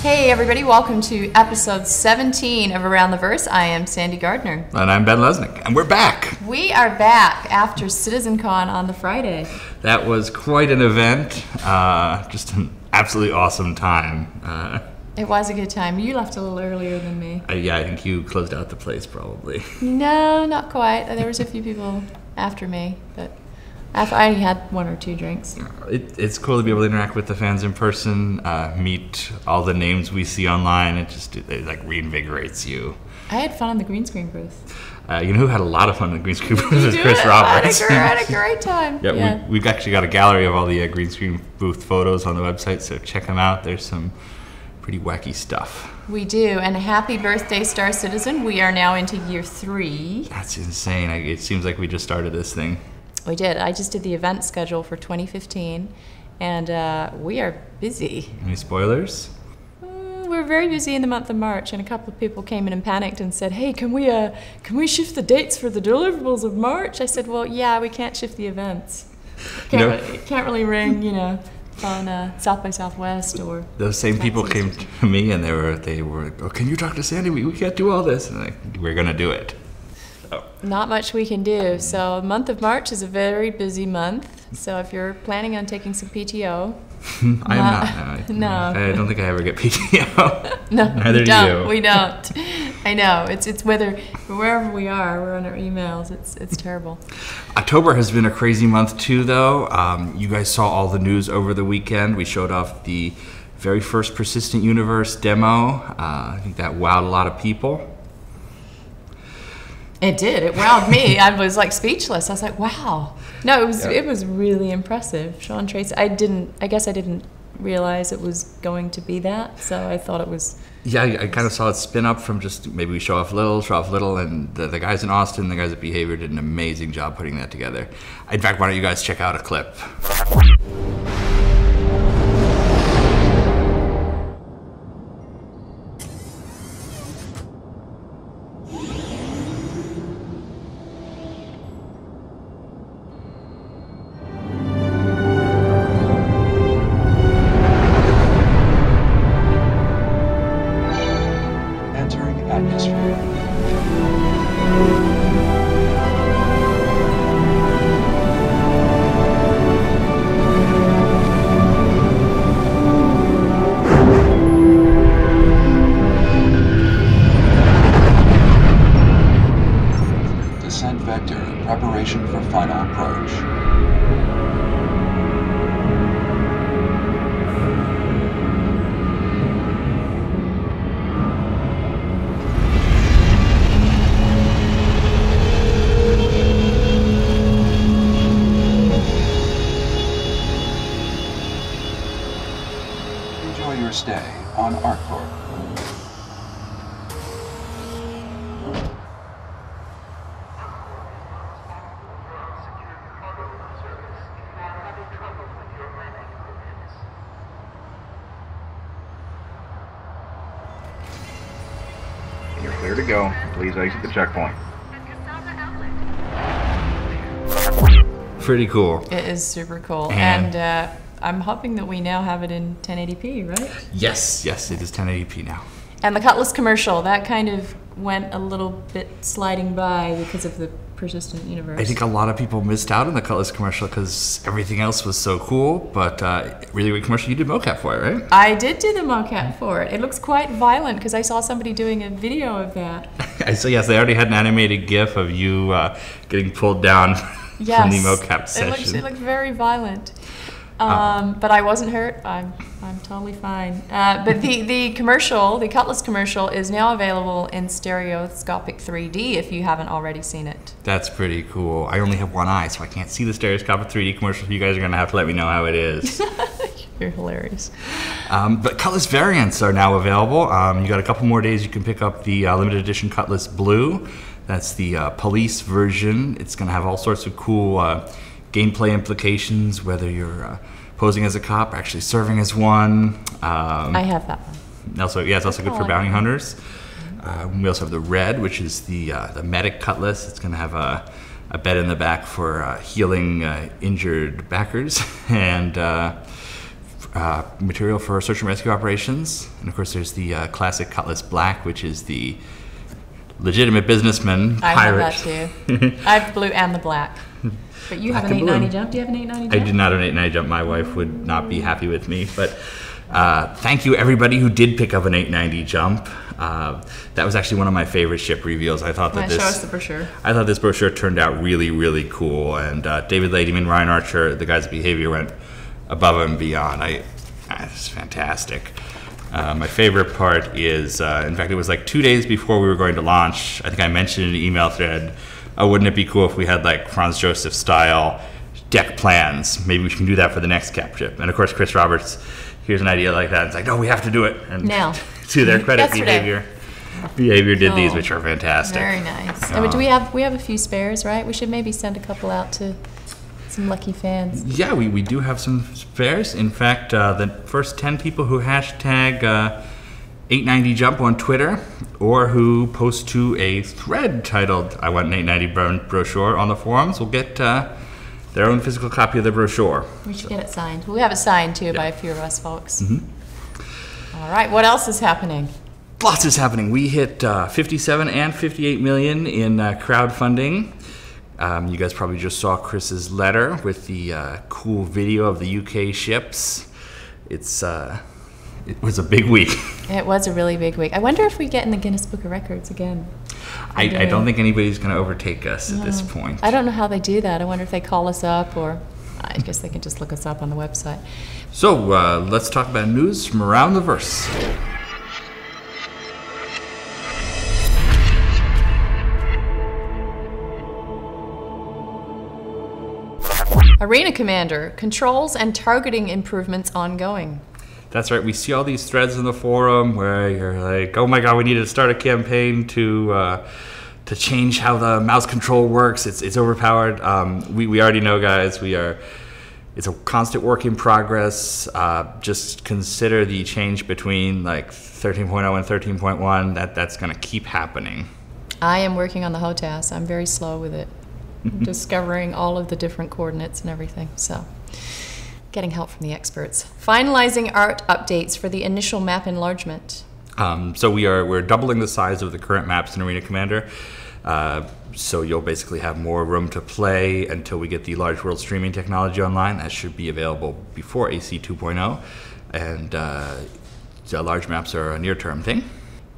Hey everybody, welcome to episode 17 of Around the Verse. I am Sandy Gardner. And I'm Ben Lesnick, and we're back. We are back after CitizenCon on the Friday. That was quite an event, just an absolutely awesome time. It was a good time. You left a little earlier than me. Yeah, I think you closed out the place probably. No, not quite. There was a few people after me, but I had one or two drinks. It's cool to be able to interact with the fans in person, meet all the names we see online. It like reinvigorates you. I had fun on the green screen booth. You know who had a lot of fun on the green screen booth was Chris Roberts. I had a great time. Yeah. We've actually got a gallery of all the green screen booth photos on the website, so check them out. There's some pretty wacky stuff. We do, and happy birthday, Star Citizen. We are now into year 3. That's insane. It seems like we just started this thing. We did. I just did the event schedule for 2015, and we are busy. Any spoilers? We're very busy in the month of March, and a couple of people came in and panicked and said, "Hey, can we shift the dates for the deliverables of March?" I said, "Well, yeah, we can't shift the events. It can't really ring, on South by Southwest or." Those same people came to me and they were, "Oh, can you talk to Sandy? We can't do all this." And we're gonna do it. Not much we can do. So the month of March is a very busy month. So if you're planning on taking some PTO, I am not. No, I don't think I ever get PTO. No, neither do you. We don't. I know it's wherever we are, we're on our emails. It's terrible. October has been a crazy month too, though. You guys saw all the news over the weekend. We showed off the very first Persistent Universe demo. I think that wowed a lot of people. It did. It wowed me. I was like speechless. I was like, wow. No, it was really impressive. Sean Tracy, I guess I didn't realize it was going to be that, so I thought it was. Yeah, I kind of saw it spin up from just maybe we show off a little, and the guys in Austin, the guys at Behavior did an amazing job putting that together. In fact, why don't you guys check out a clip? Preparation for final approach. Enjoy your stay on ArcCorp. You're clear to go. Please exit the checkpoint. Pretty cool. It is super cool. And I'm hoping that we now have it in 1080p, right? Yes, it is 1080p now. And the Cutlass commercial, that kind of went a little bit sliding by because of the Persistent Universe. I think a lot of people missed out on the Cutlass commercial because everything else was so cool, but really great commercial. You did mocap for it, right? I did do the mocap for it. It looks quite violent because I saw somebody doing a video of that. So yes, they already had an animated GIF of you getting pulled down from the mocap session. It looked very violent. But I wasn't hurt. I'm totally fine. But the commercial, the Cutlass commercial, is now available in stereoscopic 3D if you haven't already seen it. That's pretty cool. I only have one eye, so I can't see the stereoscopic 3D commercial. You guys are gonna have to let me know how it is. You're hilarious. But Cutlass variants are now available. You got a couple more days. You can pick up the limited edition Cutlass Blue. That's the police version. It's gonna have all sorts of cool gameplay implications, whether you're posing as a cop or actually serving as one. I have that one. Also, yeah, it's also good for bounty hunters. We also have the red, which is the medic Cutlass. It's going to have a bed in the back for healing injured backers. And material for search and rescue operations. And of course there's the classic Cutlass Black, which is the legitimate businessman pirate. I have that too. I have the blue and the black. But you have an 890 jump. Do you have an 890 jump? I do not have an 890 jump. My wife would not be happy with me. But thank you everybody who did pick up an 890 jump. That was actually one of my favorite ship reveals. I thought that show us the brochure. I thought this brochure turned out really, really cool. And David Ladyman, Ryan Archer, the guys at Behavior went above and beyond. It's fantastic. My favorite part is, in fact, it was like 2 days before we were going to launch. I think I mentioned in an email thread, oh, wouldn't it be cool if we had like Franz Josef style deck plans? Maybe we can do that for the next cap ship. And of course, Chris Roberts, here's an idea like that. It's like, no, we have to do it. And now, to their credit, Behavior did these, which are fantastic. Very nice. Do we have a few spares, right? We should maybe send a couple out to some lucky fans. Yeah, we do have some spares. In fact, the first 10 people who hashtag 890 jump on Twitter, or who post to a thread titled I want an 890 brochure on the forums, will get their own physical copy of the brochure. We should get it signed. We have it signed too by a few of us folks. All right, what else is happening? Lots is happening. We hit 57 and 58 million in crowdfunding. You guys probably just saw Chris's letter with the cool video of the UK ships. It was a big week. It was a really big week. I wonder if we get in the Guinness Book of Records again. I don't think anybody's going to overtake us at this point. I don't know how they do that. I wonder if they call us up, or I guess they can just look us up on the website. So let's talk about news from around the verse. Arena Commander, controls and targeting improvements ongoing. That's right. We see all these threads in the forum where you're like, oh my god, we need to start a campaign to change how the mouse control works. It's overpowered. We already know, guys. It's a constant work in progress. Just consider the change between like 13.0 and 13.1. That's going to keep happening. I am working on the HOTAS. I'm very slow with it. Discovering all of the different coordinates and everything. So, getting help from the experts. Finalizing art updates for the initial map enlargement. So we're doubling the size of the current maps in Arena Commander. So you'll basically have more room to play until we get the large world streaming technology online. That should be available before AC 2.0. And the large maps are a near-term thing.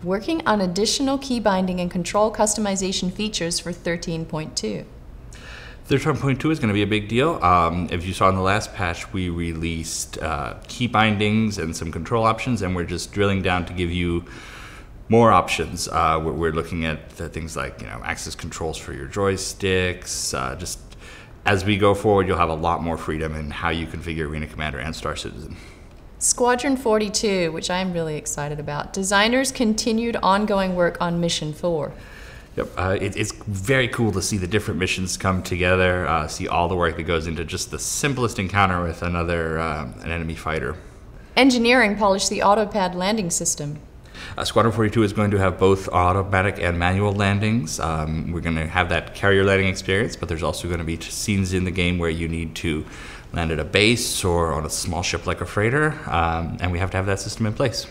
Working on additional key binding and control customization features for 13.2. 13.2 is going to be a big deal. If you saw in the last patch, we released key bindings and some control options, and we're just drilling down to give you more options. We're looking at things like access controls for your joysticks. Just as we go forward, you'll have a lot more freedom in how you configure Arena Commander and Star Citizen. Squadron 42, which I'm really excited about. Designers continued ongoing work on Mission 4. Yep, it's very cool to see the different missions come together, see all the work that goes into just the simplest encounter with an enemy fighter. Engineering polished the autopad landing system. Squadron 42 is going to have both automatic and manual landings. We're going to have that carrier landing experience, but there's also going to be scenes in the game where you need to land at a base or on a small ship like a freighter, and we have to have that system in place.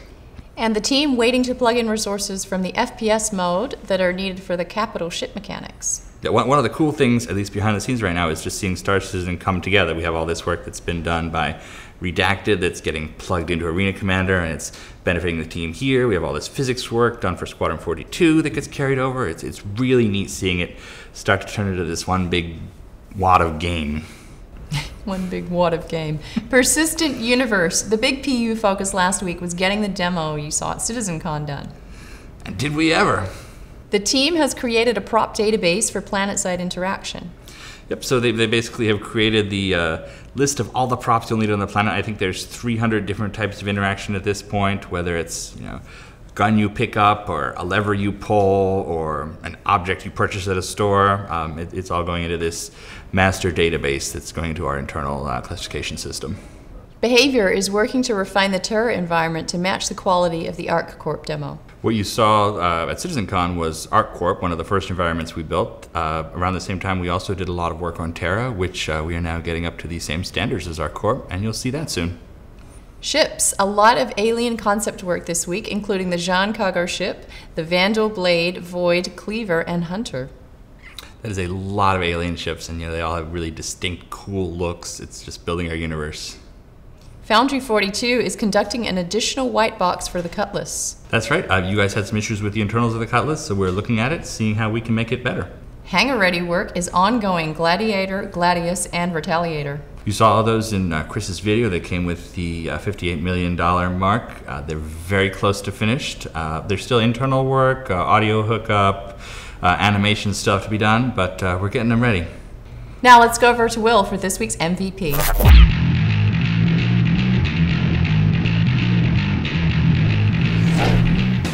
And the team waiting to plug in resources from the FPS mode that are needed for the capital ship mechanics. Yeah, one of the cool things, at least behind the scenes right now, is just seeing Star Citizen come together. We have all this work that's been done by Redacted that's getting plugged into Arena Commander, and it's benefiting the team here. We have all this physics work done for Squadron 42 that gets carried over. It's really neat seeing it start to turn into this one big wad of game. One big wad of game. Persistent Universe. The big PU focus last week was getting the demo you saw at CitizenCon done. And did we ever? The team has created a prop database for PlanetSide interaction. Yep, so they basically have created the list of all the props you'll need on the planet. I think there's 300 different types of interaction at this point, whether it's gun you pick up, or a lever you pull, or an object you purchase at a store. It's all going into this master database that's going into our internal classification system. Behavior is working to refine the Terra environment to match the quality of the ArcCorp demo. What you saw at CitizenCon was ArcCorp, one of the first environments we built. Around the same time, we also did a lot of work on Terra, which we are now getting up to the same standards as ArcCorp, and you'll see that soon. Ships. A lot of alien concept work this week, including the Jean Cargo ship, the Vandal, Blade, Void, Cleaver, and Hunter. That is a lot of alien ships, and they all have really distinct, cool looks. It's just building our universe. Foundry 42 is conducting an additional white box for the Cutlass. That's right. You guys had some issues with the internals of the Cutlass, so we're looking at it, seeing how we can make it better. Hangar ready work is ongoing. Gladiator, Gladius, and Retaliator. You saw all those in Chris's video that came with the $58 million mark. They're very close to finished. There's still internal work, audio hookup, animation stuff to be done, but we're getting them ready. Now let's go over to Will for this week's MVP.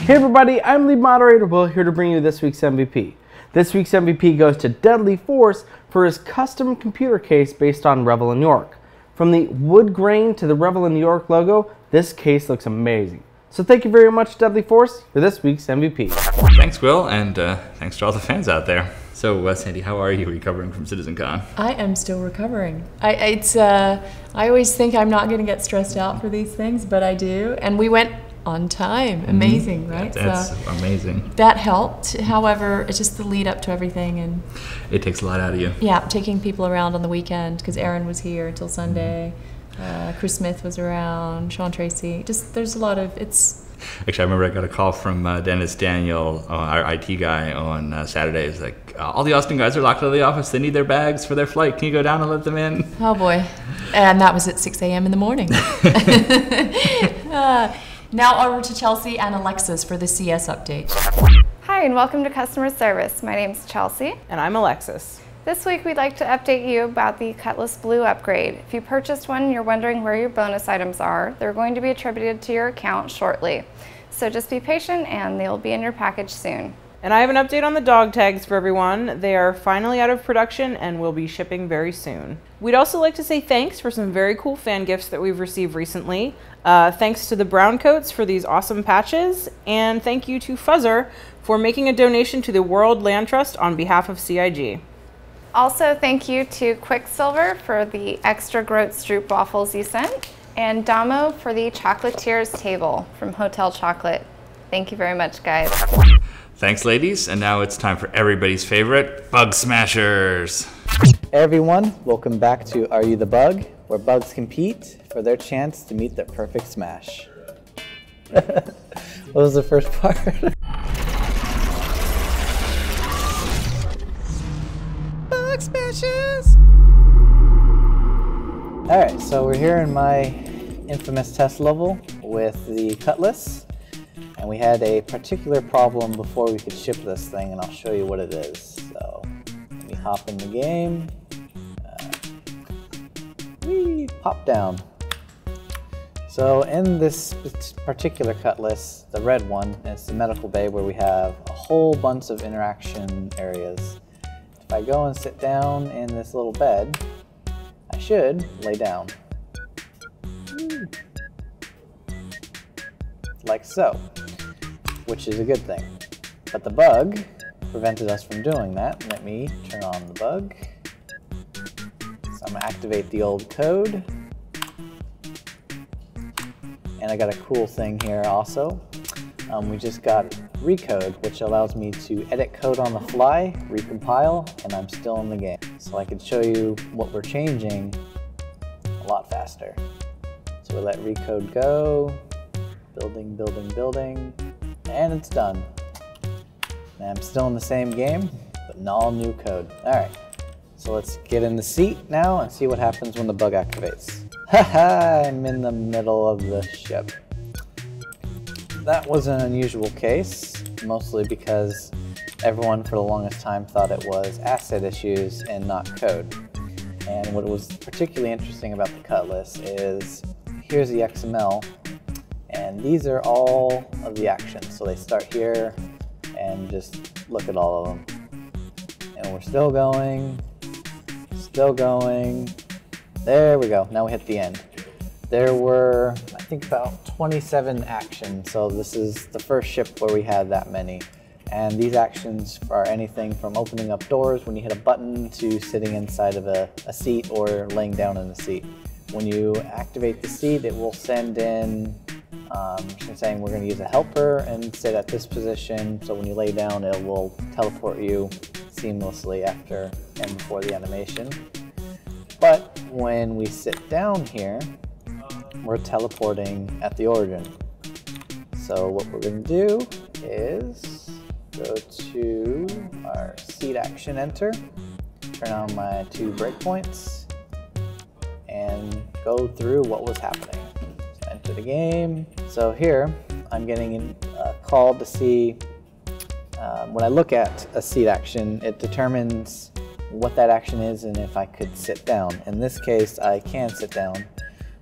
Hey everybody, I'm lead moderator Will, here to bring you this week's MVP. This week's MVP goes to Deadly Force for his custom computer case based on Revel in New York. From the wood grain to the Revel in New York logo, this case looks amazing. So thank you very much, Deadly Force, for this week's MVP. Thanks, Will, and thanks to all the fans out there. So, Sandy, how are you recovering from CitizenCon? I am still recovering. I always think I'm not going to get stressed out for these things, but I do. And we went on time. Amazing, right? That's amazing. That helped. However, it's just the lead up to everything, and it takes a lot out of you. Yeah, taking people around on the weekend because Aaron was here until Sunday. Chris Smith was around. Sean Tracy. Just there's a lot of it's. Actually, I remember I got a call from Dennis Daniel, our IT guy, on Saturday. It's like, all the Austin guys are locked out of the office. They need their bags for their flight. Can you go down and let them in? Oh boy, and that was at 6 a.m. in the morning. Now over to Chelsea and Alexis for the CS update. Hi and welcome to customer service. My name's Chelsea. And I'm Alexis. This week we'd like to update you about the Cutlass Blue upgrade. If you purchased one and you're wondering where your bonus items are, they're going to be attributed to your account shortly. So just be patient and they'll be in your package soon. And I have an update on the dog tags for everyone. They are finally out of production and will be shipping very soon. We'd also like to say thanks for some very cool fan gifts that we've received recently. Thanks to the Brown Coats for these awesome patches, and thank you to Fuzzer for making a donation to the World Land Trust on behalf of CIG. Also, thank you to Quicksilver for the extra Groat Stroop waffles you sent, and Damo for the Chocolatiers table from Hotel Chocolate. Thank you very much, guys. Thanks, ladies, and now it's time for everybody's favorite, Bug Smashers. Hey everyone, welcome back to Are You the Bug, where bugs compete for their chance to meet their perfect smash. What was the first part? Bug Smashers! Alright, so we're here in my infamous test level with the Cutlass. And we had a particular problem before we could ship this thing, and I'll show you what it is. So, let me hop in the game. Pop down. So in this particular Cutlass, the red one, it's the medical bay where we have a whole bunch of interaction areas. If I go and sit down in this little bed, I should lay down. Like so. Which is a good thing. But the bug prevented us from doing that. Let me turn on the bug. So I'm going to activate the old code. And I got a cool thing here also. We just got Recode, which allows me to edit code on the fly, recompile, and I'm still in the game. So I can show you what we're changing a lot faster. So we let Recode go, building, building, building. And it's done. And I'm still in the same game, but in all new code. Alright, so let's get in the seat now and see what happens when the bug activates. Haha, I'm in the middle of the ship. That was an unusual case, mostly because everyone for the longest time thought it was asset issues and not code. And what was particularly interesting about the Cutlass is, here's the XML, and these are all of the actions. So they start here, and just look at all of them. And we're still going, there we go, now we hit the end. There were, I think, about 27 actions, so this is the first ship where we had that many. And these actions are anything from opening up doors when you hit a button to sitting inside of a seat or laying down in a seat. When you activate the seat, it will send in saying we're going to use a helper and sit at this position, so when you lay down it will teleport you seamlessly after and before the animation. But when we sit down here, we're teleporting at the origin. So what we're going to do is go to our seat action enter, turn on my 2 breakpoints, and go through what was happening. So enter the game. So here I'm getting called to see, when I look at a seat action, it determines what that action is and if I could sit down. In this case, I can sit down.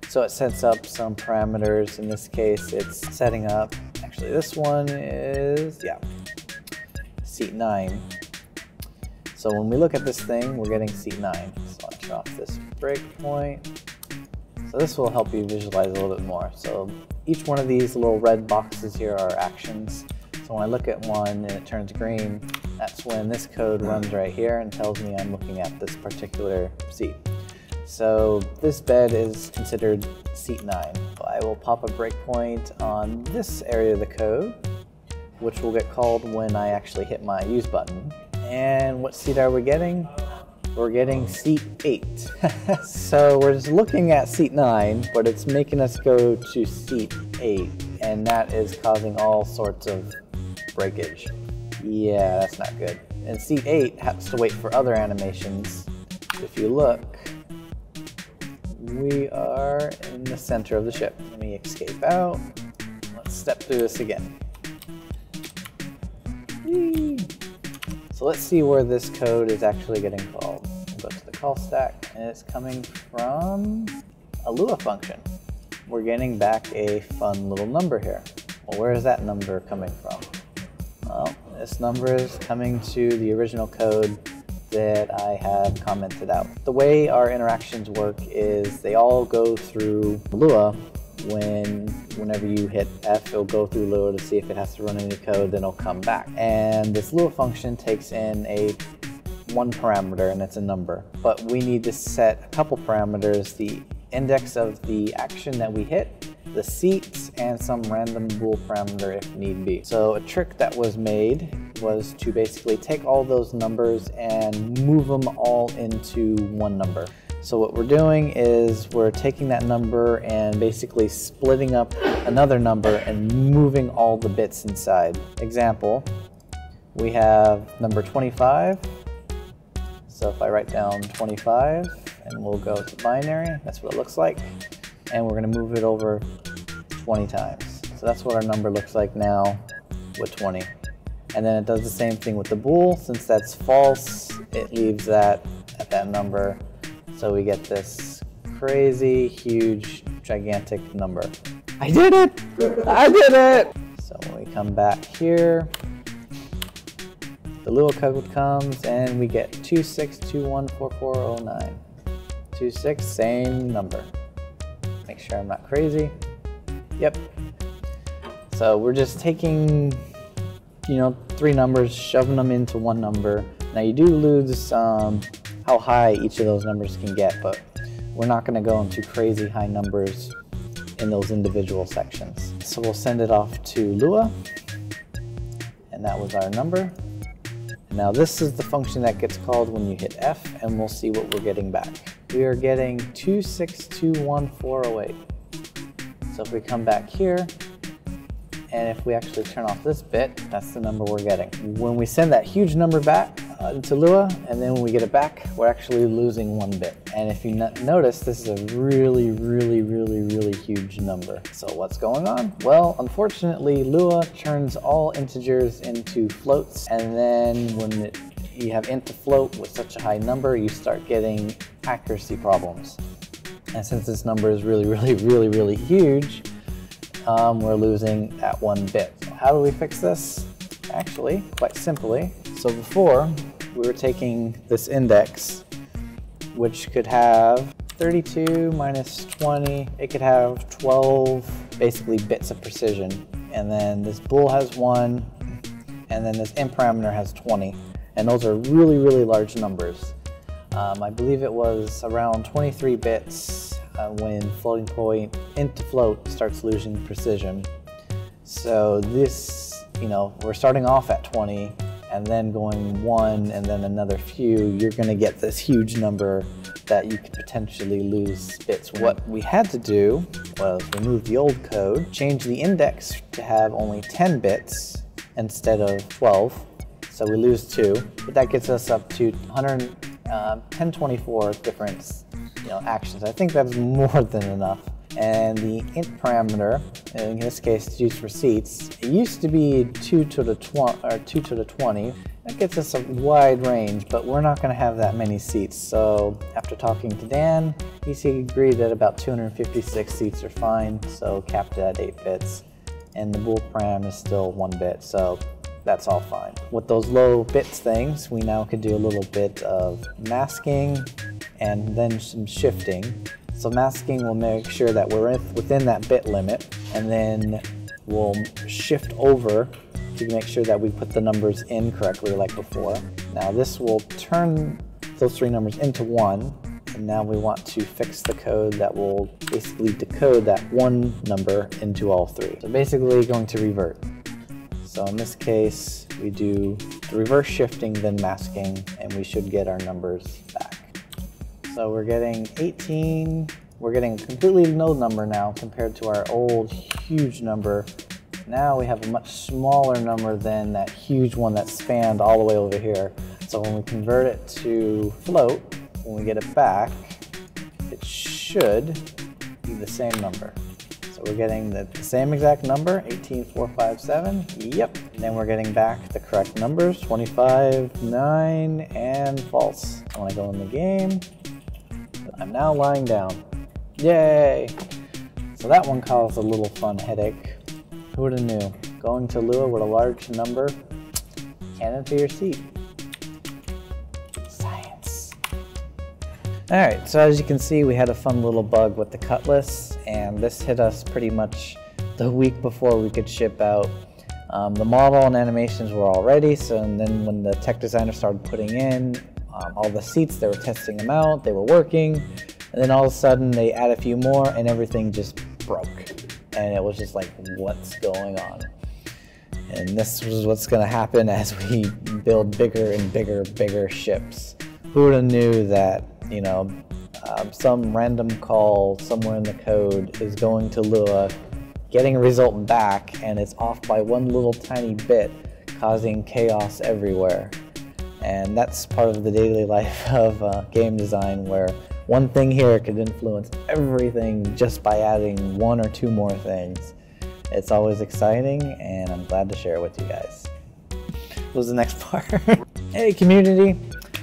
So it sets up some parameters. In this case, it's setting up, actually this one is, seat 9. So when we look at this thing, we're getting seat 9. So I'll turn off this breakpoint. So this will help you visualize a little bit more. So each one of these little red boxes here are actions. So when I look at one and it turns green, that's when this code runs right here and tells me I'm looking at this particular seat. So this bed is considered seat 9. I will pop a breakpoint on this area of the code, which will get called when I actually hit my use button. And what seat are we getting? We're getting seat 8. So we're just looking at seat 9, but it's making us go to seat 8, and that is causing all sorts of breakage. Yeah, that's not good. And seat 8 has to wait for other animations. If you look, we are in the center of the ship. Let me escape out. Let's step through this again. Whee! So let's see where this code is actually getting called. We'll go to the call stack, and it's coming from a Lua function. We're getting back a fun little number here. Well, where is that number coming from? Well, this number is coming to the original code that I have commented out. The way our interactions work is they all go through Lua. Whenever you hit F, it'll go through Lua to see if it has to run any code, then it'll come back. And this Lua function takes in one parameter, and it's a number. But we need to set a couple parameters, the index of the action that we hit, the seats, and some random bool parameter if need be. So a trick that was made was to basically take all those numbers and move them all into one number. So what we're doing is we're taking that number and basically splitting up another number and moving all the bits inside. Example, we have number 25. So if I write down 25 and we'll go to binary, that's what it looks like. And we're going to move it over 20 times. So that's what our number looks like now with 20. And then it does the same thing with the bool. Since that's false, it leaves that at that number. So we get this crazy, huge, gigantic number. I did it! I did it! So when we come back here, the Lua code comes and we get 26214409. 26, same number. Make sure I'm not crazy. Yep. So we're just taking, 3 numbers, shoving them into one number. Now you do lose how high each of those numbers can get, but we're not going to go into crazy high numbers in those individual sections. So we'll send it off to Lua, and that was our number. Now this is the function that gets called when you hit F, and we'll see what we're getting back. We are getting 26214408. So if we come back here, and if we actually turn off this bit, that's the number we're getting. When we send that huge number back to Lua, and then when we get it back, we're actually losing 1 bit. And if you notice, this is a really, really, really, really huge number. So what's going on? Well, unfortunately, Lua turns all integers into floats, and then when you have int to float with such a high number, you start getting accuracy problems. And since this number is really, really, really, really huge, we're losing that 1 bit. So how do we fix this? Actually, quite simply. So before, we were taking this index, which could have 32 minus 20, it could have 12 basically bits of precision. And then this bool has 1, and then this int parameter has 20. And those are really, really large numbers. I believe it was around 23 bits when floating point into float starts losing precision. So this, we're starting off at 20 and then going 1 and then another few, you're going to get this huge number that you could potentially lose bits. What we had to do was remove the old code, change the index to have only 10 bits instead of 12, so we lose 2, but that gets us up to 1024 different actions. I think that's more than enough. And the int parameter, in this case it's used for seats, it used to be 2 to the 20. That gets us a wide range, but we're not going to have that many seats. So after talking to Dan, he agreed that about 256 seats are fine, so capped at 8 bits. And the bool param is still 1 bit, so that's all fine. With those low bits things, we now could do a little bit of masking and then some shifting. So masking will make sure that we're within that bit limit, and then we'll shift over to make sure that we put the numbers in correctly like before. Now this will turn those 3 numbers into 1, and now we want to fix the code that will basically decode that 1 number into all 3. So basically going to revert. So in this case, we do the reverse shifting, then masking, and we should get our numbers back. So we're getting 18, we're getting a completely no number now compared to our old huge number. Now we have a much smaller number than that huge one that spanned all the way over here. So when we convert it to float, when we get it back, it should be the same number. So we're getting the same exact number, 18457, yep. And then we're getting back the correct numbers, 25, 9, and false. So when I go in the game, I'm now lying down. Yay! So that one caused a little fun headache. Who would have knew? Going to Lua with a large number, cannon to your seat. Science. Alright, so as you can see, we had a fun little bug with the Cutlass, and this hit us pretty much the week before we could ship out. The model and animations were all ready, and then when the tech designer started putting in all the seats, they were testing them out, they were working, and then all of a sudden they add a few more and everything just broke. And it was just like, what's going on? And this was what's going to happen as we build bigger and bigger ships. Who would have knew that, some random call somewhere in the code is going to Lua, getting a result back, and it's off by 1 little tiny bit, causing chaos everywhere. And that's part of the daily life of game design, where one thing here could influence everything just by adding 1 or 2 more things. It's always exciting, and I'm glad to share it with you guys. What was the next part? Hey community,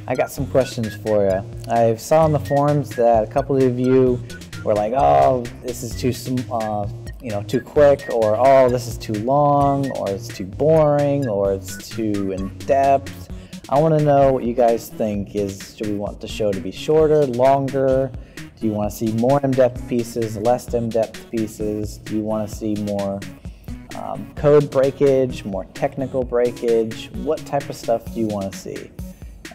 I got some questions for you. I saw on the forums that a couple of you were like, oh, this is too too quick, or oh, this is too long, or it's too boring, or it's too in-depth. I want to know what you guys think. Should we want the show to be shorter, longer? Do you want to see more in-depth pieces, less in-depth pieces? Do you want to see more code breakage, more technical breakage? What type of stuff do you want to see?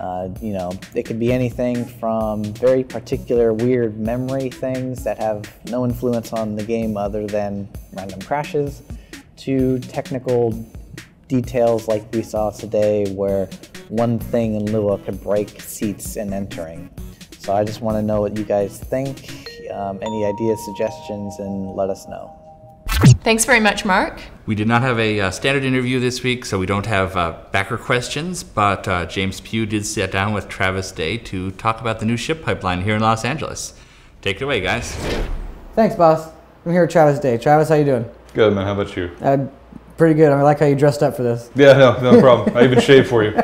It could be anything from very particular weird memory things that have no influence on the game other than random crashes, to technical details like we saw today where one thing in Lua could break seats in entering. So I just want to know what you guys think, any ideas, suggestions, and let us know. Thanks very much, Mark. We did not have a standard interview this week, so we don't have backer questions, but James Pugh did sit down with Travis Day to talk about the new ship pipeline here in Los Angeles. Take it away, guys. Thanks, boss. I'm here with Travis Day. Travis, how you doing? Good, man. How about you? Pretty good. I like how you dressed up for this. Yeah, no problem. I even shaved for you.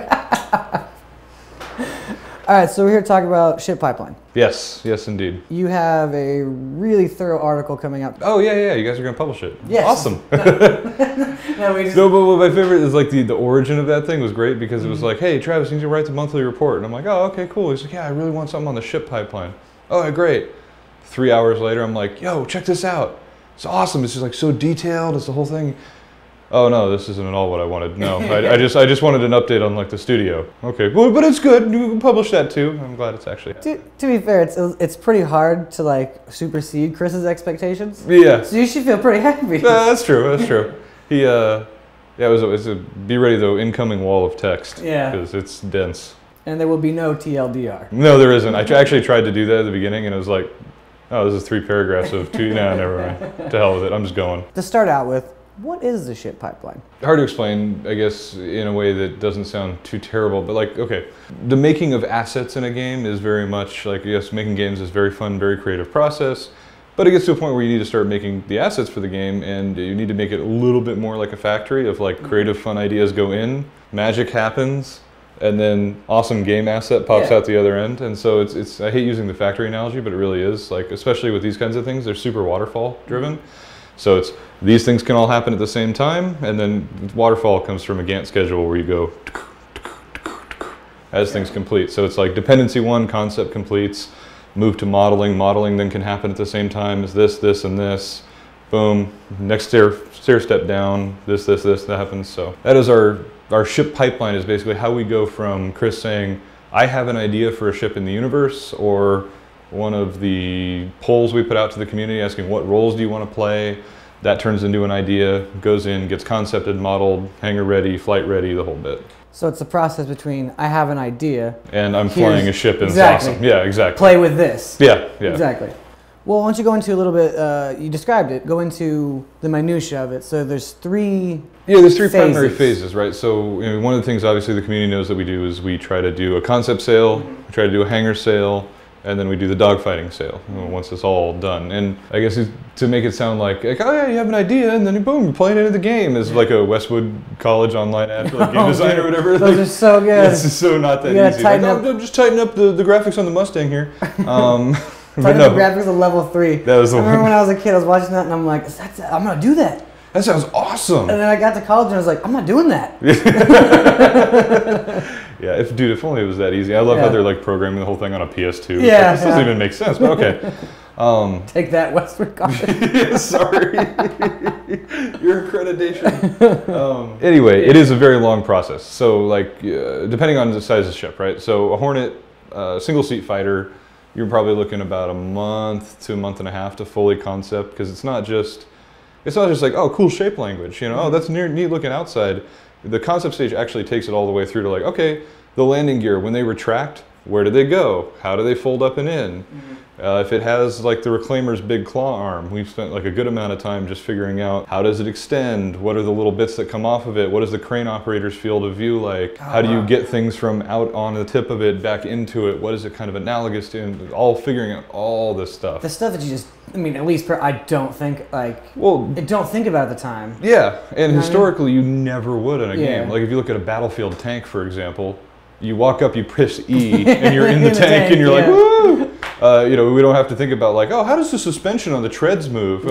All right, so we're here to talk about ship pipeline. Yes, indeed. You have a really thorough article coming up. Oh, yeah, you guys are going to publish it. Yes. Awesome. No, but my favorite is like the origin of that thing was great because it was like, hey, Travis, you need to write the monthly report. And I'm like, oh, okay, cool. He's like, yeah, I really want something on the ship pipeline. Oh, great. 3 hours later, I'm like, yo, check this out. It's awesome. It's just like so detailed. It's the whole thing. Oh no, this isn't at all what I wanted. No, I just wanted an update on like the studio. Okay, well, but it's good. You can publish that too. I'm glad it's actually. To be fair, it's pretty hard to like supersede Chris's expectations. Yeah. So you should feel pretty happy. That's true. That's true. He yeah, it was a be ready though incoming wall of text. Yeah. Because it's dense. And there will be no TLDR. No, there isn't. I actually tried to do that at the beginning, and it was like, oh, this is 3 paragraphs of 2. No, never mind. To hell with it. I'm just going. To start out with, what is the ship pipeline? Hard to explain, I guess, in a way that doesn't sound too terrible, but like, okay, the making of assets in a game is very much like, yes, making games is very fun, very creative process, but it gets to a point where you need to start making the assets for the game, and you need to make it a little bit more like a factory of like creative, fun ideas go in, magic happens, and then awesome game asset pops out the other end. And so it's I hate using the factory analogy, but it really is, like, especially with these kinds of things, they're super waterfall driven. So it's, these things can all happen at the same time, and then waterfall comes from a Gantt schedule where you go as things complete. So it's like dependency 1, concept completes, move to modeling, modeling then can happen at the same time as this, this, and this. Boom, next stair step down, this, that happens. So that is our ship pipeline, is basically how we go from Chris saying, I have an idea for a ship in the universe, or one of the polls we put out to the community asking what roles do you want to play. That turns into an idea, goes in, gets concepted, modeled, hangar ready, flight ready, the whole bit. So it's the process between I have an idea and I'm flying a ship and it's awesome. Yeah, exactly. Play with this. Yeah. Exactly. Well, why don't you go into a little bit, you described it, go into the minutia of it. So there's 3 there's 3 primary phases, right? So one of the things obviously the community knows that we do is we try to do a concept sale, we try to do a hangar sale, and then we do the dogfighting sale once it's all done. And I guess to make it sound like, oh yeah, you have an idea, and then boom, you play it into the game. Is like a Westwood College online ad for like game design or whatever. Those are so good. It's just so not that easy. Like, I'm just tighten up the graphics on the Mustang here. Tighten up the graphics on level 3. That was the one. I remember when I was a kid, I was watching that, and I'm like, I'm gonna do that. That sounds awesome. And then I got to college, and I was like, I'm not doing that. Yeah, if only it was that easy. I love how they're like programming the whole thing on a PS2. Yeah, this doesn't even make sense, but okay. Take that, Westwood College. Sorry, your accreditation. Anyway, it is a very long process. So like, depending on the size of the ship, right? So a Hornet, single seat fighter, you're probably looking about a month to a month and a half to fully concept, because it's not just like, oh, cool shape language, oh, that's neat looking outside. The concept stage actually takes it all the way through to like, okay, the landing gear, when they retract, where do they go? How do they fold up and in? If it has like the Reclaimer's big claw arm, we've spent like a good amount of time just figuring out how does it extend? What are the little bits that come off of it? What is the crane operator's field of view like? How do you get things from out on the tip of it back into it? What is it kind of analogous to? And all figuring out all this stuff. The stuff that you just, I mean, at least I don't think don't think about at the time. Yeah, and historically you never would in a game. Like if you look at a battlefield tank, for example, you walk up, you press E, and you're in the tank, and you're like, woo! We don't have to think about like, oh, how does the suspension on the treads move?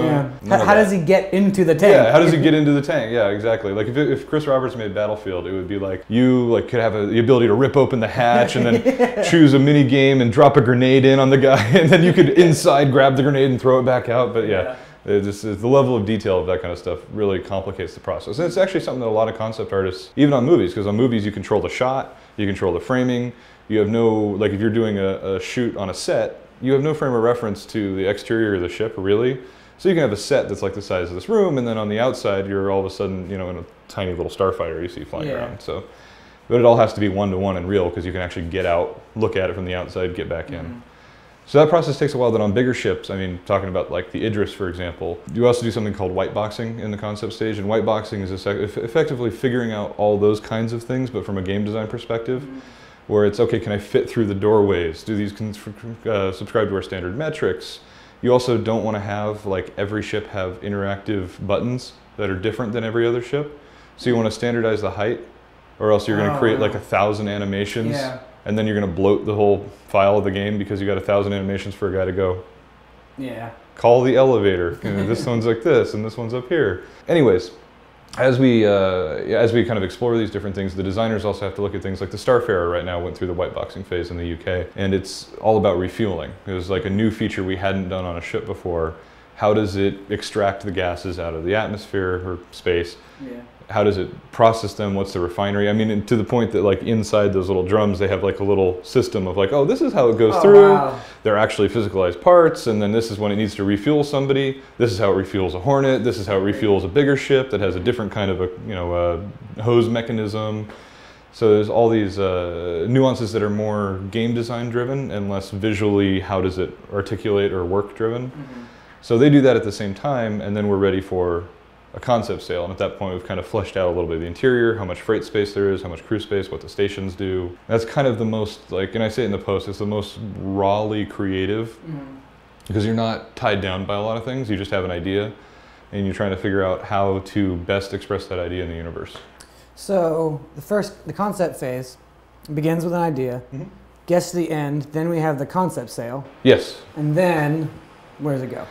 How does he get into the tank? Yeah, how does he get into the tank? Yeah, exactly. Like if Chris Roberts made Battlefield, it would be like you could have the ability to rip open the hatch and then choose a mini game and drop a grenade in on the guy, and then you could inside grab the grenade and throw it back out. But the level of detail of that kind of stuff really complicates the process. And it's actually something that a lot of concept artists, even on movies, because on movies you control the shot, you control the framing, you have no, like if you're doing a shoot on a set, you have no frame of reference to the exterior of the ship, really. So you can have a set that's like the size of this room, and then on the outside you're all of a sudden, in a tiny little starfighter you see flying around. So, but it all has to be one-to-one and real, because you can actually get out, look at it from the outside, get back in. So that process takes a while. Then on bigger ships, I mean, talking about like the Idris, for example, you also do something called white boxing in the concept stage. And white boxing is effectively figuring out all those kinds of things, but from a game design perspective, where it's, okay, can I fit through the doorways? Do these subscribe to our standard metrics? You also don't want to have like every ship have interactive buttons that are different than every other ship. So you want to standardize the height, or else you're going to create like 1,000 animations. And then you're going to bloat the whole file of the game because you got 1,000 animations for a guy to go, call the elevator. This one's like this, and this one's up here. Anyways, as we kind of explore these different things, the designers also have to look at things like the Starfarer right now went through the white boxing phase in the UK, and it's all about refueling. It was like a new feature we hadn't done on a ship before, How does it extract the gases out of the atmosphere or space? Yeah. How does it process them? What's the refinery? I mean, to the point that like inside those little drums, they have like a little system of like, oh, this is how it goes through. Wow. They're actually physicalized parts, and then this is when it needs to refuel somebody. This is how it refuels a Hornet. This is how it refuels a bigger ship that has a different kind of a hose mechanism. So there's all these nuances that are more game design driven and less visually how does it articulate or work driven. So they do that at the same time, and then we're ready for a concept sail. And at that point, we've kind of fleshed out a little bit of the interior, how much freight space there is, how much crew space, what the stations do. That's kind of the most, like, and I say it in the post, it's the most rawly creative because you're not tied down by a lot of things. You just have an idea and you're trying to figure out how to best express that idea in the universe. So the concept phase begins with an idea, gets to the end, then we have the concept sail. Yes. And then where does it go?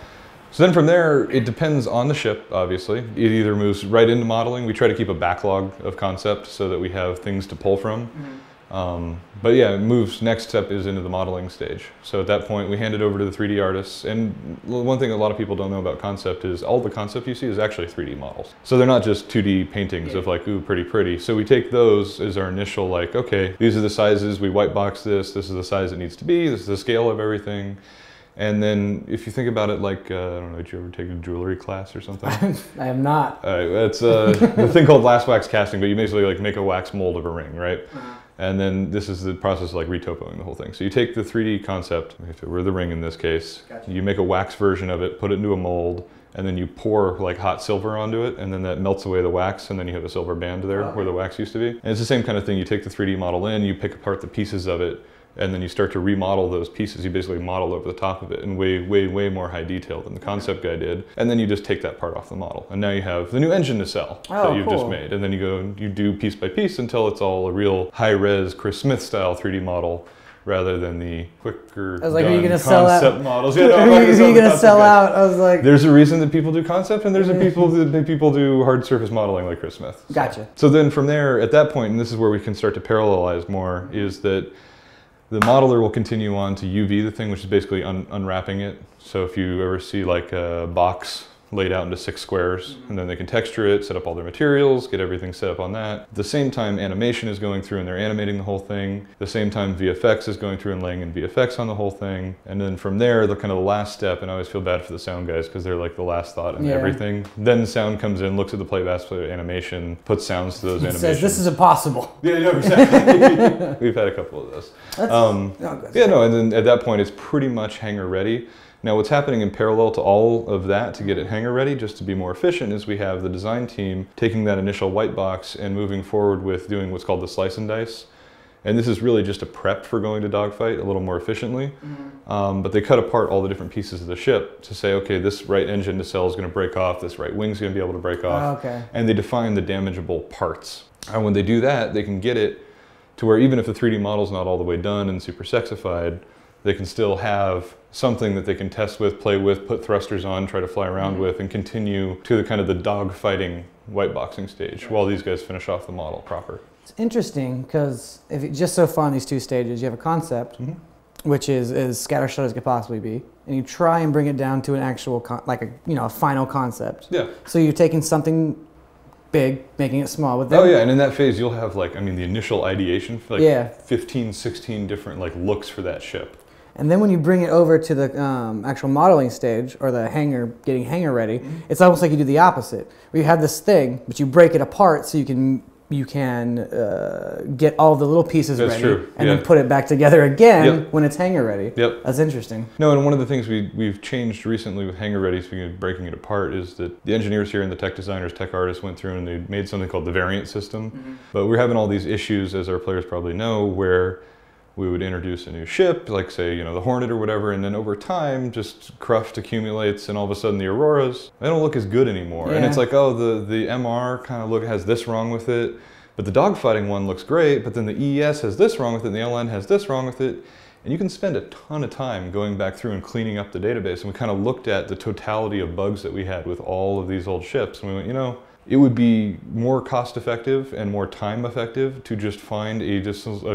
So then from there, it depends on the ship, obviously. It either moves right into modeling. We try to keep a backlog of concept so that we have things to pull from. But yeah, it moves, next step is into the modeling stage. So at that point, we hand it over to the 3D artists. And one thing a lot of people don't know about concept is all the concept you see is actually 3D models. So they're not just 2D paintings of like, ooh, pretty, pretty. So we take those as our initial like, okay, these are the sizes, we white box this is the size it needs to be, this is the scale of everything. And then if you think about it like, I don't know, did you ever take a jewelry class or something? I have not. It's the thing called glass wax casting, but you basically like make a wax mold of a ring, right? And then this is the process of like retopoing the whole thing. So you take the 3D concept, we're the ring in this case, you make a wax version of it, put it into a mold, and then you pour like hot silver onto it, and then that melts away the wax, and then you have a silver band there where the wax used to be. And it's the same kind of thing. You take the 3D model in, you pick apart the pieces of it, and then you start to remodel those pieces. You basically model over the top of it in way, way, way more high detail than the concept guy did. And then you just take that part off the model. And now you have the new engine to sell that you've just made. And then you go and you do piece by piece until it's all a real high-res Chris Smith style 3D model rather than the quicker I was like, are you gonna concept sell out? models. Yeah, no, are you gonna sell out? I was like, there's a reason that people do concept, and there's a people do hard surface modeling like Chris Smith. Gotcha. So then from there, at that point, and this is where we can start to parallelize more, is that the modeler will continue on to UV the thing, which is basically unwrapping it. So if you ever see like a box laid out into 6 squares, and then they can texture it, set up all their materials, get everything set up on that. At the same time, animation is going through and they're animating the whole thing. At the same time, VFX is going through and laying in VFX on the whole thing. And then from there, the kind of the last step, and I always feel bad for the sound guys because they're like the last thought in everything. Then sound comes in, looks at the playback animation, puts sounds to those animations. Says, this is impossible. Yeah, no, exactly. We've had a couple of those. Yeah, no, and then at that point, it's pretty much hangar ready. Now what's happening in parallel to all of that to get it hangar ready, just to be more efficient, is we have the design team taking that initial white box and moving forward with doing what's called the slice and dice. And this is really just a prep for going to dogfight a little more efficiently. But they cut apart all the different pieces of the ship to say, okay, this right engine nacelle is going to break off, this right wing is going to be able to break off. And they define the damageable parts. And when they do that, they can get it to where even if the 3D model's not all the way done and super sexified, they can still have something that they can test with, play with, put thrusters on, try to fly around with, and continue to the kind of the dog fighting white boxing stage while these guys finish off the model proper. It's interesting because just so far in these 2 stages, you have a concept, which is as scattershot as it could possibly be, and you try and bring it down to an actual, a final concept. Yeah. So you're taking something big, making it small. But then, and in that phase, you'll have like, I mean, the initial ideation, for like 15, 16 different like looks for that ship. And then when you bring it over to the actual modeling stage, or the hangar, getting hangar ready, it's almost like you do the opposite. Where you have this thing, but you break it apart so you can get all the little pieces ready, and then put it back together again when it's hangar ready. That's interesting. No, and one of the things we've changed recently with hangar ready, speaking of breaking it apart, is that the engineers here and the tech designers, tech artists went through and they made something called the variant system. But we're having all these issues, as our players probably know, where we would introduce a new ship, like say, the Hornet or whatever, and then over time, just cruft accumulates, and all of a sudden the Auroras, they don't look as good anymore. And it's like, oh, the MR kind of has this wrong with it, but the dogfighting one looks great, but then the EES has this wrong with it, and the LN has this wrong with it. And you can spend a ton of time going back through and cleaning up the database. And we kind of looked at the totality of bugs that we had with all of these old ships, and we went, it would be more cost effective and more time effective to just find a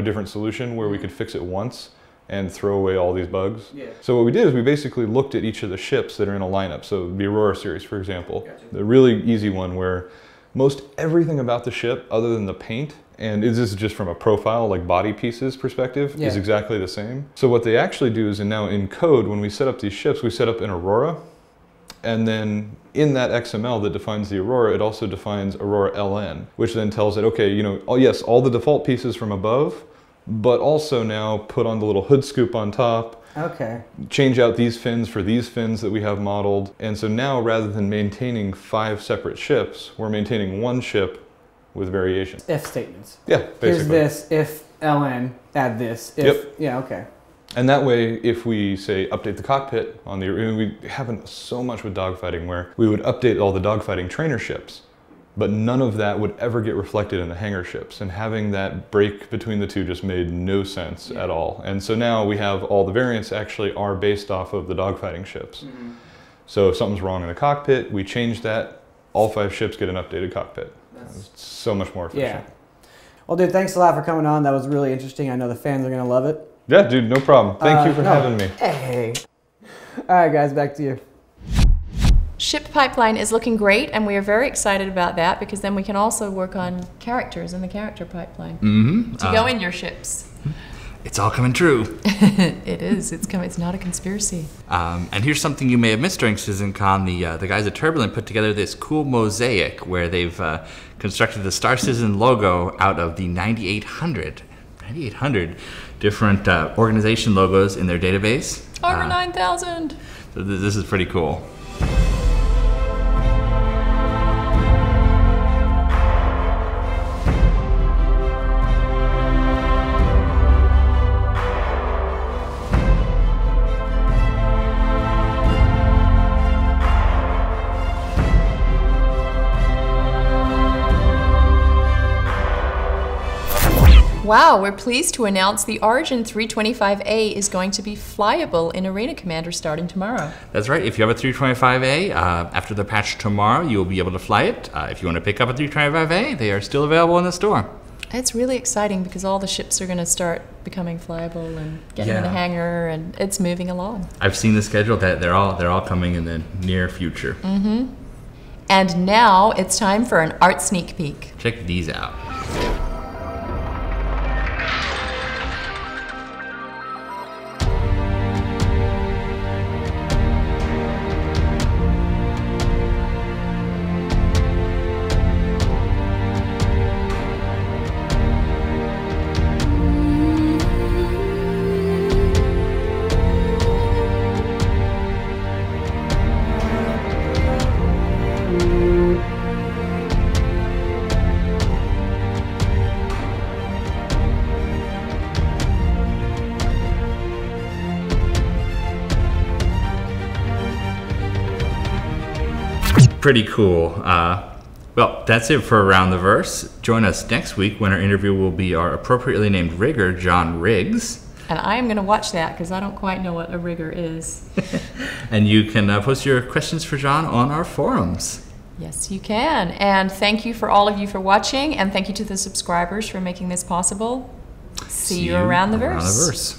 different solution where we could fix it once and throw away all these bugs. Yeah. So what we did is we basically looked at each of the ships that are in a lineup. So the Aurora series, for example, the really easy one where most everything about the ship, other than the paint, and this is just from a profile, like body pieces perspective, is exactly the same. So what they actually do is now in code, when we set up these ships, we set up an Aurora, and then in that XML that defines the Aurora, it also defines Aurora LN, which then tells it, okay, you know, oh yes, all the default pieces from above, but also now put on the little hood scoop on top. Okay. Change out these fins for these fins that we have modeled. And so now, rather than maintaining 5 separate ships, we're maintaining one ship with variations. If statements. Yeah, basically. Here's this, if ln, add this. If, yeah, okay. And that way, if we say update the cockpit on the, we haven't so much with dogfighting where we would update all the dogfighting trainer ships, but none of that would ever get reflected in the hangar ships. And having that break between the two just made no sense at all. And so now we have all the variants actually are based off of the dogfighting ships. So if something's wrong in the cockpit, we change that, all 5 ships get an updated cockpit. It's so much more efficient. Yeah. Well, dude, thanks a lot for coming on. That was really interesting. I know the fans are going to love it. Yeah, dude, no problem. Thank you for having me. Hey. All right, guys, back to you. Ship pipeline is looking great, and we are very excited about that because then we can also work on characters in the character pipeline to go in your ships. It's all coming true. It is. It's coming. It's not a conspiracy. And here's something you may have missed during CitizenCon. The guys at Turbulent put together this cool mosaic where they've constructed the Star Citizen logo out of the 9,800 different organization logos in their database. Over 9,000. So this is pretty cool. Wow, we're pleased to announce the Origin 325A is going to be flyable in Arena Commander starting tomorrow. That's right. If you have a 325A, after the patch tomorrow, you'll be able to fly it. If you want to pick up a 325A, they are still available in the store. It's really exciting because all the ships are going to start becoming flyable and getting in the hangar, and it's moving along. I've seen the schedule that they're all coming in the near future. And now it's time for an art sneak peek. Check these out. Pretty cool. Well, that's it for Around the Verse. Join us next week when our interview will be our appropriately named rigger, John Riggs. And I'm going to watch that because I don't quite know what a rigger is. And you can post your questions for John on our forums. Yes, you can. And thank you for all of you for watching, and thank you to the subscribers for making this possible. See you around the verse.